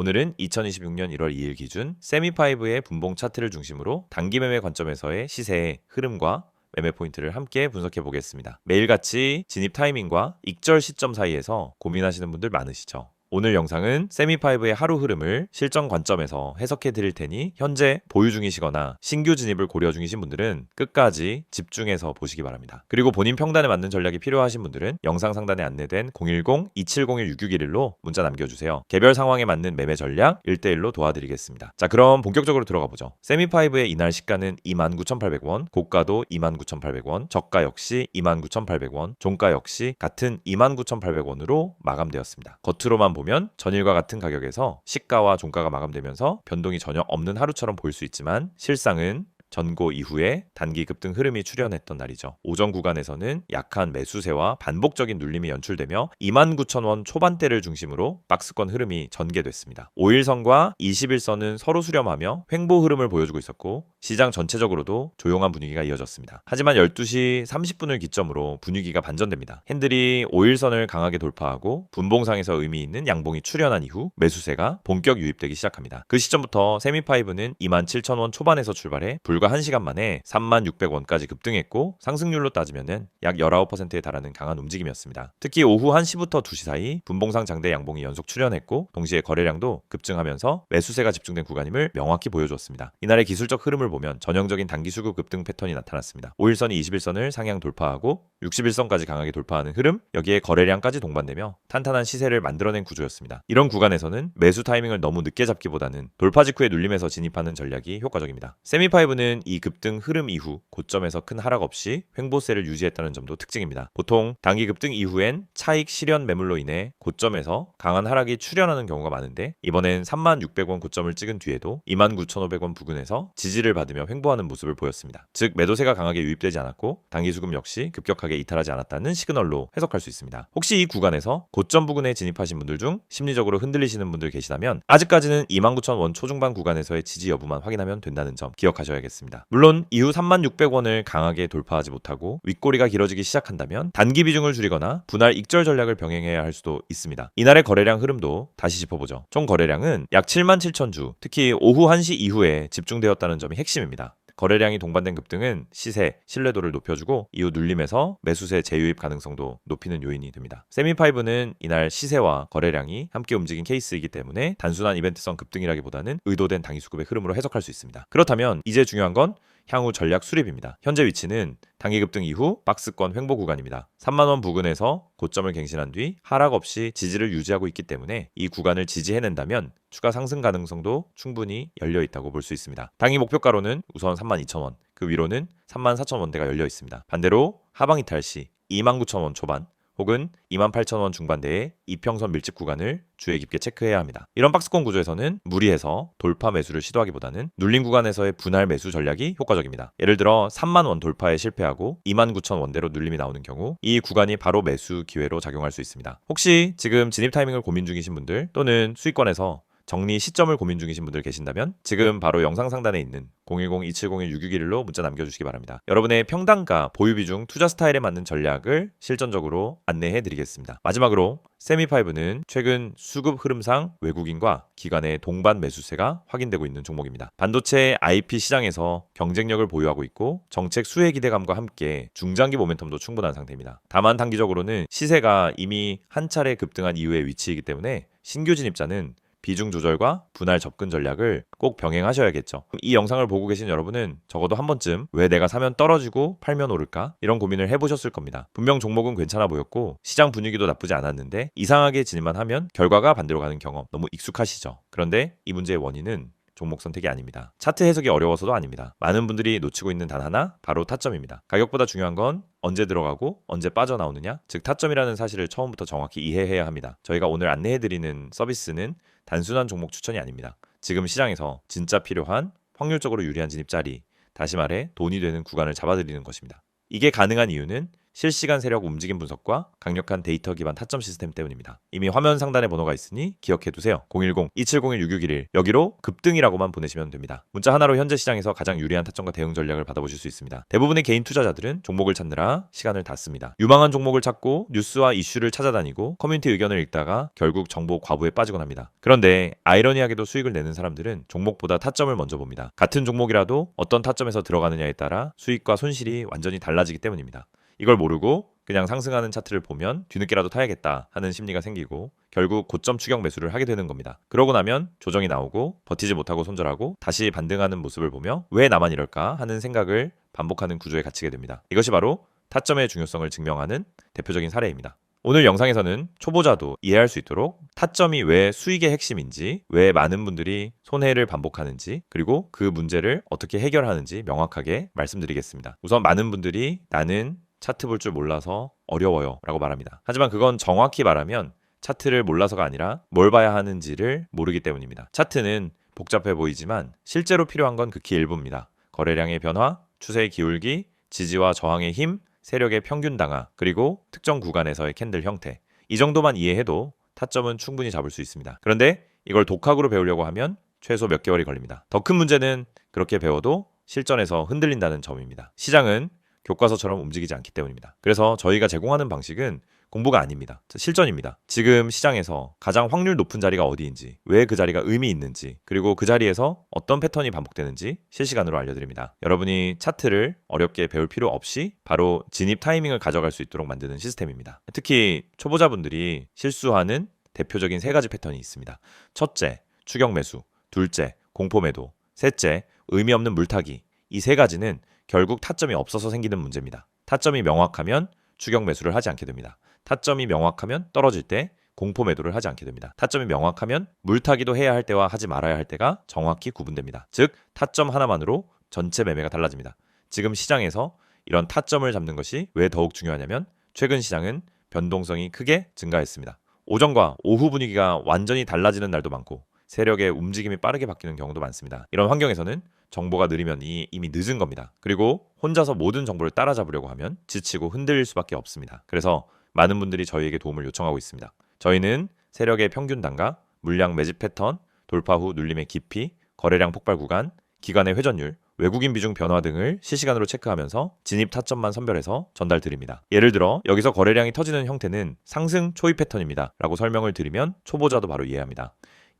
오늘은 2026년 1월 2일 기준 세미5의 분봉 차트를 중심으로 단기 매매 관점에서의 시세의 흐름과 매매 포인트를 함께 분석해 보겠습니다. 매일같이 진입 타이밍과 익절 시점 사이에서 고민하시는 분들 많으시죠? 오늘 영상은 세미5의 하루 흐름을 실전 관점에서 해석해 드릴 테니 현재 보유 중이시거나 신규 진입을 고려 중이신 분들은 끝까지 집중해서 보시기 바랍니다. 그리고 본인 평단에 맞는 전략이 필요하신 분들은 영상 상단에 안내된 010-2701-6611로 문자 남겨주세요. 개별 상황에 맞는 매매 전략 1대1로 도와드리겠습니다. 자, 그럼 본격적으로 들어가 보죠. 세미5의 이날 시가는 29,800원, 고가도 29,800원, 저가 역시 29,800원, 종가 역시 같은 29,800원으로 마감되었습니다. 겉으로만 보면 전일과 같은 가격에서 시가와 종가가 마감되면서 변동이 전혀 없는 하루처럼 보일 수 있지만 실상은 전고 이후에 단기 급등 흐름이 출현했던 날이죠. 오전 구간에서는 약한 매수세와 반복적인 눌림이 연출되며 29,000원 초반대를 중심으로 박스권 흐름이 전개됐습니다. 5일선과 21선은 서로 수렴하며 횡보 흐름을 보여주고 있었고 시장 전체적으로도 조용한 분위기가 이어졌습니다. 하지만 12시 30분을 기점으로 분위기가 반전됩니다. 핸들이 5일선을 강하게 돌파하고 분봉상에서 의미 있는 양봉이 출현한 이후 매수세가 본격 유입되기 시작합니다. 그 시점부터 세미5는 27,000원 초반에서 출발해 불과 1시간 만에 36,600원까지 급등했고 상승률로 따지면 약 19%에 달하는 강한 움직임이었습니다. 특히 오후 1시부터 2시 사이 분봉상 장대 양봉이 연속 출현했고 동시에 거래량도 급증하면서 매수세가 집중된 구간임을 명확히 보여주었습니다. 이날의 기술적 흐름을 보면 전형적인 단기 수급 급등 패턴이 나타났습니다. 5일선이 21선을 상향 돌파하고 61선까지 강하게 돌파하는 흐름, 여기에 거래량까지 동반되며 탄탄한 시세를 만들어낸 구조였습니다. 이런 구간에서는 매수 타이밍을 너무 늦게 잡기보다는 돌파 직후에 눌림에서 진입하는 전략이 효과적입니다. 세미5는 이 급등 흐름 이후 고점에서 큰 하락 없이 횡보세를 유지했다는 점도 특징입니다. 보통 단기 급등 이후엔 차익 실현 매물로 인해 고점에서 강한 하락이 출현하는 경우가 많은데 이번엔 36,000원 고점을 찍은 뒤에도 29,500원 부근에서 지지를 받으며 횡보하는 모습을 보였습니다. 즉 매도세가 강하게 유입되지 않았고 단기 수급 역시 급격하게 이탈하지 않았다는 시그널로 해석할 수 있습니다. 혹시 이 구간에서 고점 부근에 진입하신 분들 중 심리적으로 흔들리시는 분들 계시다면 아직까지는 29,000원 초중반 구간에서의 지지 여부만 확인하면 된다는 점 기억하셔야겠습니다. 물론 이후 36,000원을 강하게 돌파하지 못하고 윗꼬리가 길어지기 시작한다면 단기 비중을 줄이거나 분할 익절 전략을 병행해야 할 수도 있습니다. 이날의 거래량 흐름도 다시 짚어보죠. 총 거래량은 약 77,000주, 특히 오후 1시 이후에 집중되었다는 점이 핵심입니다. 거래량이 동반된 급등은 시세, 신뢰도를 높여주고 이후 눌림에서 매수세 재유입 가능성도 높이는 요인이 됩니다. 세미5는 이날 시세와 거래량이 함께 움직인 케이스이기 때문에 단순한 이벤트성 급등이라기보다는 의도된 단기 수급의 흐름으로 해석할 수 있습니다. 그렇다면 이제 중요한 건 향후 전략 수립입니다. 현재 위치는 단기 급등 이후 박스권 횡보 구간입니다. 30,000원 부근에서 고점을 갱신한 뒤 하락 없이 지지를 유지하고 있기 때문에 이 구간을 지지해낸다면 추가 상승 가능성도 충분히 열려 있다고 볼 수 있습니다. 당일 목표가로는 우선 32,000원, 그 위로는 34,000원대가 열려 있습니다. 반대로 하방 이탈 시 29,000원 초반 혹은 28,000원 중반대의 이평선 밀집 구간을 주의 깊게 체크해야 합니다. 이런 박스권 구조에서는 무리해서 돌파 매수를 시도하기보다는 눌린 구간에서의 분할 매수 전략이 효과적입니다. 예를 들어 30,000원 돌파에 실패하고 29,000원대로 눌림이 나오는 경우 이 구간이 바로 매수 기회로 작용할 수 있습니다. 혹시 지금 진입 타이밍을 고민 중이신 분들 또는 수익권에서 정리 시점을 고민 중이신 분들 계신다면 지금 바로 영상 상단에 있는 010-2701-6611로 문자 남겨주시기 바랍니다. 여러분의 평단가, 보유 비중, 투자 스타일에 맞는 전략을 실전적으로 안내해 드리겠습니다. 마지막으로 세미5는 최근 수급 흐름상 외국인과 기관의 동반 매수세가 확인되고 있는 종목입니다. 반도체 IP 시장에서 경쟁력을 보유하고 있고 정책 수혜 기대감과 함께 중장기 모멘텀도 충분한 상태입니다. 다만 단기적으로는 시세가 이미 한 차례 급등한 이후의 위치이기 때문에 신규 진입자는 비중 조절과 분할 접근 전략을 꼭 병행하셔야겠죠. 이 영상을 보고 계신 여러분은 적어도 한 번쯤 왜 내가 사면 떨어지고 팔면 오를까? 이런 고민을 해보셨을 겁니다. 분명 종목은 괜찮아 보였고 시장 분위기도 나쁘지 않았는데 이상하게 진입만 하면 결과가 반대로 가는 경험 너무 익숙하시죠? 그런데 이 문제의 원인은 종목 선택이 아닙니다. 차트 해석이 어려워서도 아닙니다. 많은 분들이 놓치고 있는 단 하나, 바로 타점입니다. 가격보다 중요한 건 언제 들어가고 언제 빠져나오느냐, 즉 타점이라는 사실을 처음부터 정확히 이해해야 합니다. 저희가 오늘 안내해드리는 서비스는 단순한 종목 추천이 아닙니다. 지금 시장에서 진짜 필요한 확률적으로 유리한 진입 자리, 다시 말해 돈이 되는 구간을 잡아드리는 것입니다. 이게 가능한 이유는 실시간 세력 움직임 분석과 강력한 데이터 기반 타점 시스템 때문입니다. 이미 화면 상단에 번호가 있으니 기억해두세요. 010-2701-6611 여기로 급등이라고만 보내시면 됩니다. 문자 하나로 현재 시장에서 가장 유리한 타점과 대응 전략을 받아보실 수 있습니다. 대부분의 개인 투자자들은 종목을 찾느라 시간을 다 씁니다. 유망한 종목을 찾고 뉴스와 이슈를 찾아다니고 커뮤니티 의견을 읽다가 결국 정보 과부에 빠지곤 합니다. 그런데 아이러니하게도 수익을 내는 사람들은 종목보다 타점을 먼저 봅니다. 같은 종목이라도 어떤 타점에서 들어가느냐에 따라 수익과 손실이 완전히 달라지기 때문입니다. 이걸 모르고 그냥 상승하는 차트를 보면 뒤늦게라도 타야겠다 하는 심리가 생기고 결국 고점 추격 매수를 하게 되는 겁니다. 그러고 나면 조정이 나오고 버티지 못하고 손절하고 다시 반등하는 모습을 보며 왜 나만 이럴까 하는 생각을 반복하는 구조에 갇히게 됩니다. 이것이 바로 타점의 중요성을 증명하는 대표적인 사례입니다. 오늘 영상에서는 초보자도 이해할 수 있도록 타점이 왜 수익의 핵심인지, 왜 많은 분들이 손해를 반복하는지, 그리고 그 문제를 어떻게 해결하는지 명확하게 말씀드리겠습니다. 우선 많은 분들이 나는 차트 볼 줄 몰라서 어려워요 라고 말합니다. 하지만 그건 정확히 말하면 차트를 몰라서가 아니라 뭘 봐야 하는지를 모르기 때문입니다. 차트는 복잡해 보이지만 실제로 필요한 건 극히 일부입니다. 거래량의 변화, 추세의 기울기, 지지와 저항의 힘, 세력의 평균 당하, 그리고 특정 구간에서의 캔들 형태. 이 정도만 이해해도 타점은 충분히 잡을 수 있습니다. 그런데 이걸 독학으로 배우려고 하면 최소 몇 개월이 걸립니다. 더 큰 문제는 그렇게 배워도 실전에서 흔들린다는 점입니다. 시장은 교과서처럼 움직이지 않기 때문입니다. 그래서 저희가 제공하는 방식은 공부가 아닙니다. 실전입니다. 지금 시장에서 가장 확률 높은 자리가 어디인지, 왜 그 자리가 의미 있는지, 그리고 그 자리에서 어떤 패턴이 반복되는지 실시간으로 알려드립니다. 여러분이 차트를 어렵게 배울 필요 없이 바로 진입 타이밍을 가져갈 수 있도록 만드는 시스템입니다. 특히 초보자분들이 실수하는 대표적인 3가지 패턴이 있습니다. 첫째, 추격 매수. 둘째, 공포 매도. 셋째, 의미 없는 물타기. 이 3가지는 결국 타점이 없어서 생기는 문제입니다. 타점이 명확하면 추격 매수를 하지 않게 됩니다. 타점이 명확하면 떨어질 때 공포 매도를 하지 않게 됩니다. 타점이 명확하면 물타기도 해야 할 때와 하지 말아야 할 때가 정확히 구분됩니다. 즉 타점 하나만으로 전체 매매가 달라집니다. 지금 시장에서 이런 타점을 잡는 것이 왜 더욱 중요하냐면 최근 시장은 변동성이 크게 증가했습니다. 오전과 오후 분위기가 완전히 달라지는 날도 많고 세력의 움직임이 빠르게 바뀌는 경우도 많습니다. 이런 환경에서는 정보가 느리면 이미 늦은 겁니다. 그리고 혼자서 모든 정보를 따라잡으려고 하면 지치고 흔들릴 수밖에 없습니다. 그래서 많은 분들이 저희에게 도움을 요청하고 있습니다. 저희는 세력의 평균 단가, 물량 매집 패턴, 돌파 후 눌림의 깊이, 거래량 폭발 구간, 기간의 회전율, 외국인 비중 변화 등을 실시간으로 체크하면서 진입 타점만 선별해서 전달드립니다. 예를 들어 여기서 거래량이 터지는 형태는 상승 초입 패턴입니다 라고 설명을 드리면 초보자도 바로 이해합니다.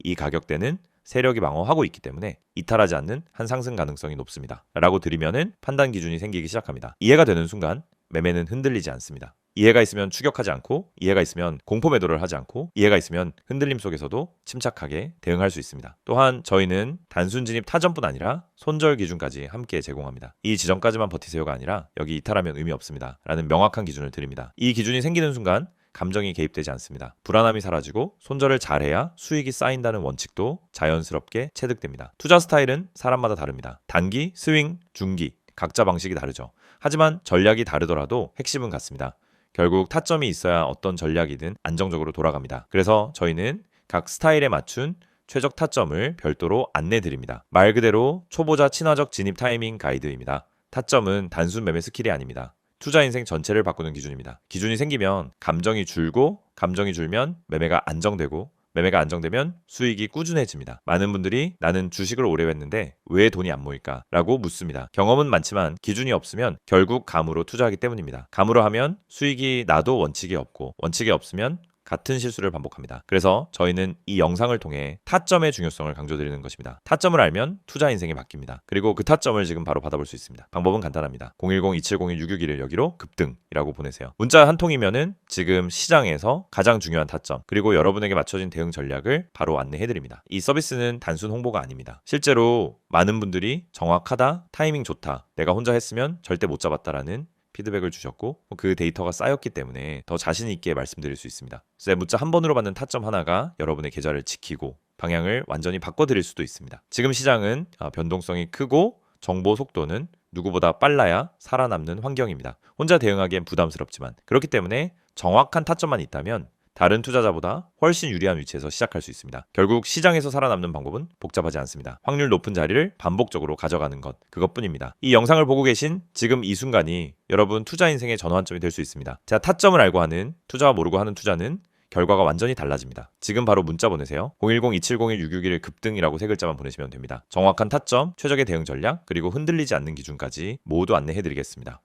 이 가격대는 세력이 방어하고 있기 때문에 이탈하지 않는 한 상승 가능성이 높습니다 라고 드리면은 판단 기준이 생기기 시작합니다. 이해가 되는 순간 매매는 흔들리지 않습니다. 이해가 있으면 추격하지 않고, 이해가 있으면 공포 매도를 하지 않고, 이해가 있으면 흔들림 속에서도 침착하게 대응할 수 있습니다. 또한 저희는 단순 진입 타점뿐 아니라 손절 기준까지 함께 제공합니다. 이 지점까지만 버티세요가 아니라 여기 이탈하면 의미 없습니다 라는 명확한 기준을 드립니다. 이 기준이 생기는 순간 감정이 개입되지 않습니다. 불안함이 사라지고 손절을 잘해야 수익이 쌓인다는 원칙도 자연스럽게 체득됩니다. 투자 스타일은 사람마다 다릅니다. 단기, 스윙, 중기 각자 방식이 다르죠. 하지만 전략이 다르더라도 핵심은 같습니다. 결국 타점이 있어야 어떤 전략이든 안정적으로 돌아갑니다. 그래서 저희는 각 스타일에 맞춘 최적 타점을 별도로 안내드립니다. 말 그대로 초보자 친화적 진입 타이밍 가이드입니다. 타점은 단순 매매 스킬이 아닙니다. 투자 인생 전체를 바꾸는 기준입니다. 기준이 생기면 감정이 줄고, 감정이 줄면 매매가 안정되고, 매매가 안정되면 수익이 꾸준해집니다. 많은 분들이 나는 주식을 오래 했는데 왜 돈이 안 모일까? 라고 묻습니다. 경험은 많지만 기준이 없으면 결국 감으로 투자하기 때문입니다. 감으로 하면 수익이 나도 원칙이 없고, 원칙이 없으면 같은 실수를 반복합니다. 그래서 저희는 이 영상을 통해 타점의 중요성을 강조드리는 것입니다. 타점을 알면 투자 인생이 바뀝니다. 그리고 그 타점을 지금 바로 받아볼 수 있습니다. 방법은 간단합니다. 010-2701-661을 여기로 급등이라고 보내세요. 문자 한 통이면은 지금 시장에서 가장 중요한 타점, 그리고 여러분에게 맞춰진 대응 전략을 바로 안내해드립니다. 이 서비스는 단순 홍보가 아닙니다. 실제로 많은 분들이 정확하다, 타이밍 좋다, 내가 혼자 했으면 절대 못 잡았다라는 피드백을 주셨고 그 데이터가 쌓였기 때문에 더 자신 있게 말씀드릴 수 있습니다. 그래서 문자 한 번으로 받는 타점 하나가 여러분의 계좌를 지키고 방향을 완전히 바꿔드릴 수도 있습니다. 지금 시장은 변동성이 크고 정보 속도는 누구보다 빨라야 살아남는 환경입니다. 혼자 대응하기엔 부담스럽지만 그렇기 때문에 정확한 타점만 있다면 다른 투자자보다 훨씬 유리한 위치에서 시작할 수 있습니다. 결국 시장에서 살아남는 방법은 복잡하지 않습니다. 확률 높은 자리를 반복적으로 가져가는 것, 그것뿐입니다. 이 영상을 보고 계신 지금 이 순간이 여러분 투자 인생의 전환점이 될 수 있습니다. 자, 타점을 알고 하는 투자와 모르고 하는 투자는 결과가 완전히 달라집니다. 지금 바로 문자 보내세요. 010-2701-661 급등이라고 세 글자만 보내시면 됩니다. 정확한 타점, 최적의 대응 전략, 그리고 흔들리지 않는 기준까지 모두 안내해드리겠습니다.